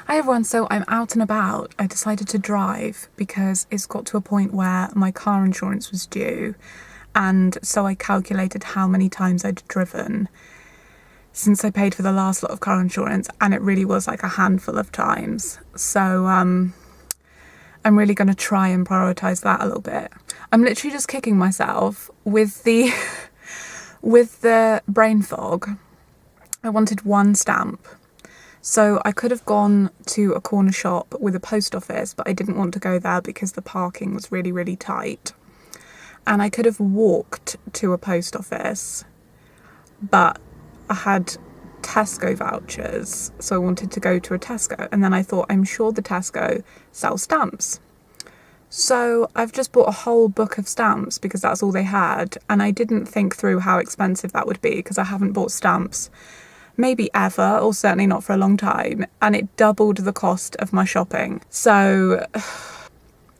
Hi everyone, so I'm out and about. I decided to drive because it's got to a point where my car insurance was due, and so I calculated how many times I'd driven since I paid for the last lot of car insurance, and it really was like a handful of times. So I'm really going to try and prioritise that a little bit. I'm literally just kicking myself with the with the brain fog. I wanted one stamp. So I could have gone to a corner shop with a post office, but I didn't want to go there because the parking was really, really tight. And I could have walked to a post office, but I had Tesco vouchers, so I wanted to go to a Tesco. And then I thought, I'm sure the Tesco sells stamps. So I've just bought a whole book of stamps because that's all they had. And I didn't think through how expensive that would be because I haven't bought stamps maybe ever, or certainly not for a long time, and it doubled the cost of my shopping. So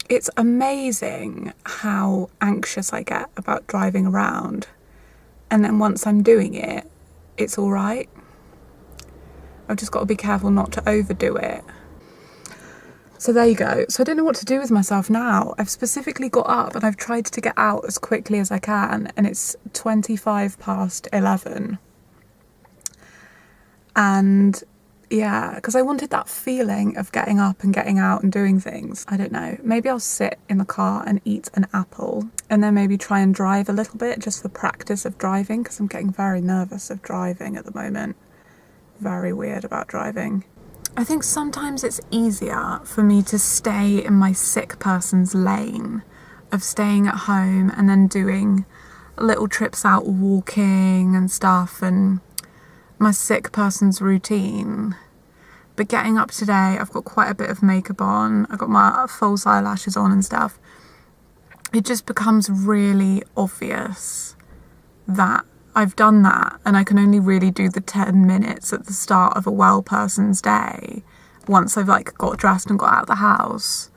it's amazing how anxious I get about driving around, and then once I'm doing it, it's all right. I've just got to be careful not to overdo it. So there you go. So I don't know what to do with myself now. I've specifically got up and I've tried to get out as quickly as I can, and it's 11:25. And yeah, because I wanted that feeling of getting up and getting out and doing things. I don't know, maybe I'll sit in the car and eat an apple and then maybe try and drive a little bit just for practice of driving, because I'm getting very nervous of driving at the moment. Very weird about driving. I think sometimes it's easier for me to stay in my sick person's lane of staying at home and then doing little trips out walking and stuff and my sick person's routine. But getting up today, I've got quite a bit of makeup on, I've got my false eyelashes on and stuff. It just becomes really obvious that I've done that, and I can only really do the 10 minutes at the start of a well person's day once I've got dressed and got out of the house.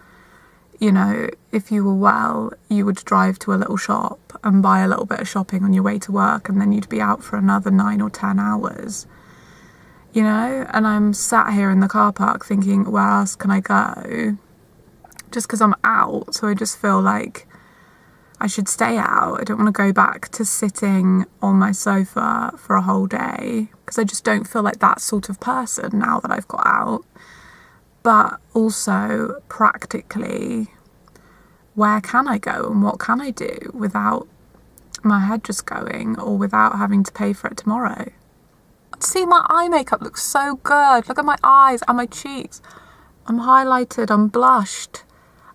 You know, if you were well, you would drive to a little shop and buy a little bit of shopping on your way to work, and then you'd be out for another 9 or 10 hours, you know? And I'm sat here in the car park thinking, where else can I go? Just because I'm out, so I just feel like I should stay out. I don't want to go back to sitting on my sofa for a whole day, because I just don't feel like that sort of person now that I've got out. But also, practically, where can I go and what can I do without my head just going, or without having to pay for it tomorrow? See, my eye makeup looks so good. Look at my eyes and my cheeks. I'm highlighted, I'm blushed.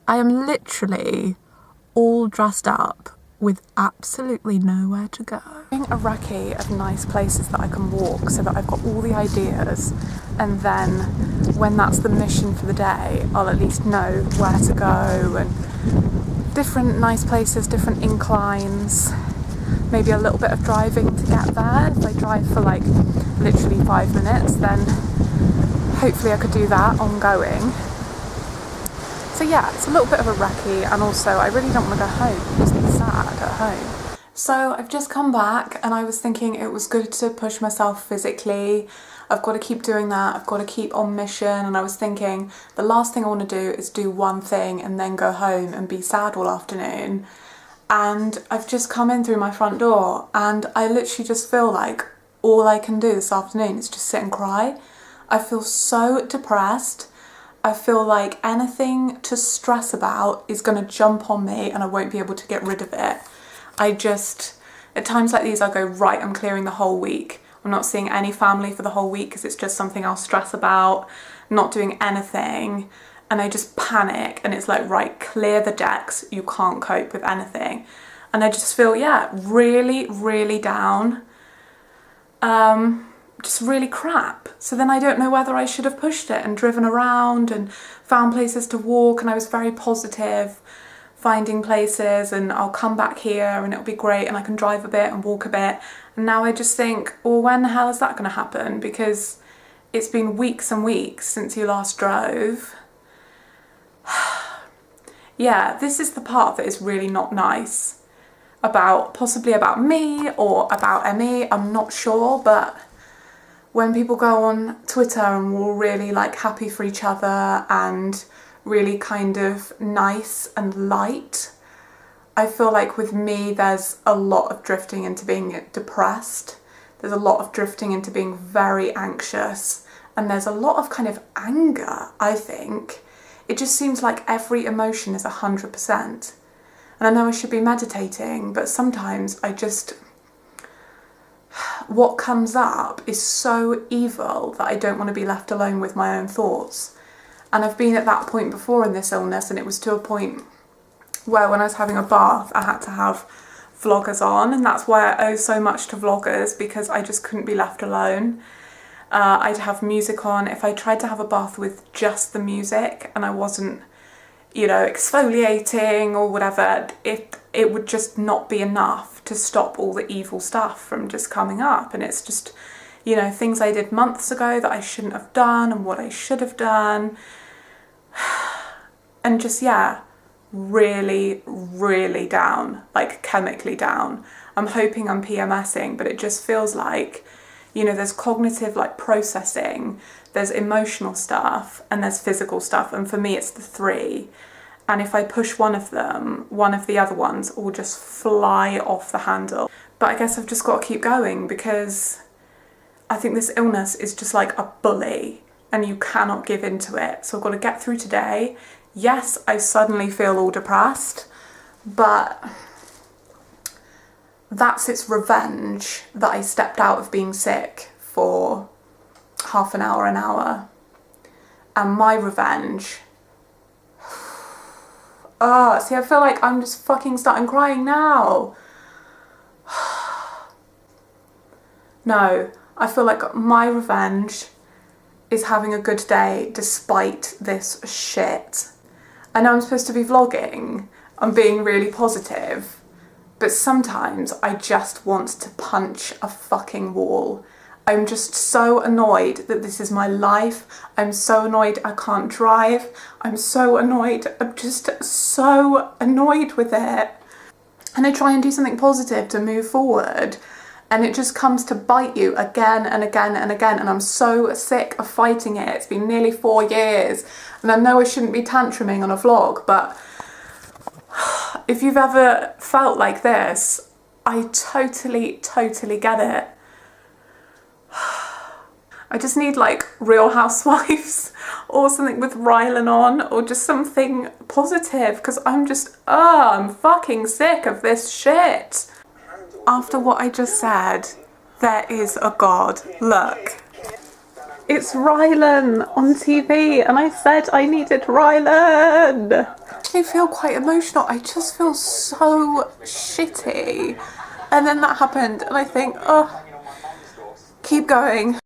I am literally all dressed up with absolutely nowhere to go. Doing a recce of nice places that I can walk so that I've got all the ideas, and then when that's the mission for the day, I'll at least know where to go, and different nice places, different inclines, maybe a little bit of driving to get there. If I drive for literally 5 minutes, then hopefully I could do that ongoing. So yeah, it's a little bit of a recce, and also I really don't want to go home, just be sad at home. So I've just come back and I was thinking it was good to push myself physically. I've got to keep doing that, I've got to keep on mission, and I was thinking the last thing I want to do is do one thing and then go home and be sad all afternoon. And I've just come in through my front door and I literally just feel like all I can do this afternoon is just sit and cry. I feel so depressed. I feel like anything to stress about is going to jump on me and I won't be able to get rid of it. At times like these, I'll go, right, I'm clearing the whole week. I'm not seeing any family for the whole week because it's just something I'll stress about, not doing anything. And I just panic, and it's like, right, clear the decks. You can't cope with anything. And I just feel, yeah, really, really down. Just really crap. So then I don't know whether I should have pushed it and driven around and found places to walk, and I was very positive finding places, and I'll come back here and it'll be great and I can drive a bit and walk a bit. And now I just think, well, when the hell is that going to happen? Because it's been weeks and weeks since you last drove. Yeah, this is the part that is really not nice. Possibly about me or about Emmy, I'm not sure, but when people go on Twitter and we're really like happy for each other and really kind of nice and light, I feel like with me there's a lot of drifting into being depressed. There's a lot of drifting into being very anxious, and there's a lot of kind of anger, I think. It just seems like every emotion is 100%. And I know I should be meditating, but sometimes what comes up is so evil that I don't want to be left alone with my own thoughts. And I've been at that point before in this illness, and it was to a point where when I was having a bath, I had to have vloggers on, and that's why I owe so much to vloggers, because I just couldn't be left alone. I'd have music on. If I tried to have a bath with just the music and I wasn't, exfoliating or whatever, it would just not be enough to stop all the evil stuff from just coming up. And it's just, things I did months ago that I shouldn't have done and what I should have done. And just, really, really down, like chemically down. I'm hoping I'm PMSing, but it just feels like, there's cognitive like processing, there's emotional stuff, and there's physical stuff. And for me, it's the three. And if I push one of them, one of the other ones will just fly off the handle. But I guess I've just got to keep going, because I think this illness is just like a bully and you cannot give into it. So I've got to get through today. Yes, I suddenly feel all depressed, but that's its revenge that I stepped out of being sick for half an hour. And my revenge... see, I feel like I'm just fucking starting crying now. No, I feel like my revenge is having a good day despite this shit. I know I'm supposed to be vlogging, I'm being really positive, but sometimes I just want to punch a fucking wall. I'm just so annoyed that this is my life. I'm so annoyed I can't drive. I'm so annoyed. I'm just so annoyed with it. And I try and do something positive to move forward, and it just comes to bite you again and again and again. And I'm so sick of fighting it. It's been nearly 4 years. And I know I shouldn't be tantruming on a vlog, but if you've ever felt like this, I totally get it. I just need like Real Housewives or something with Rylan on, or just something positive, because I'm fucking sick of this shit. After what I just said, there is a God. Look. It's Rylan on TV, and I said I needed Rylan. I feel quite emotional. I just feel so shitty. And then that happened, and I think, keep going.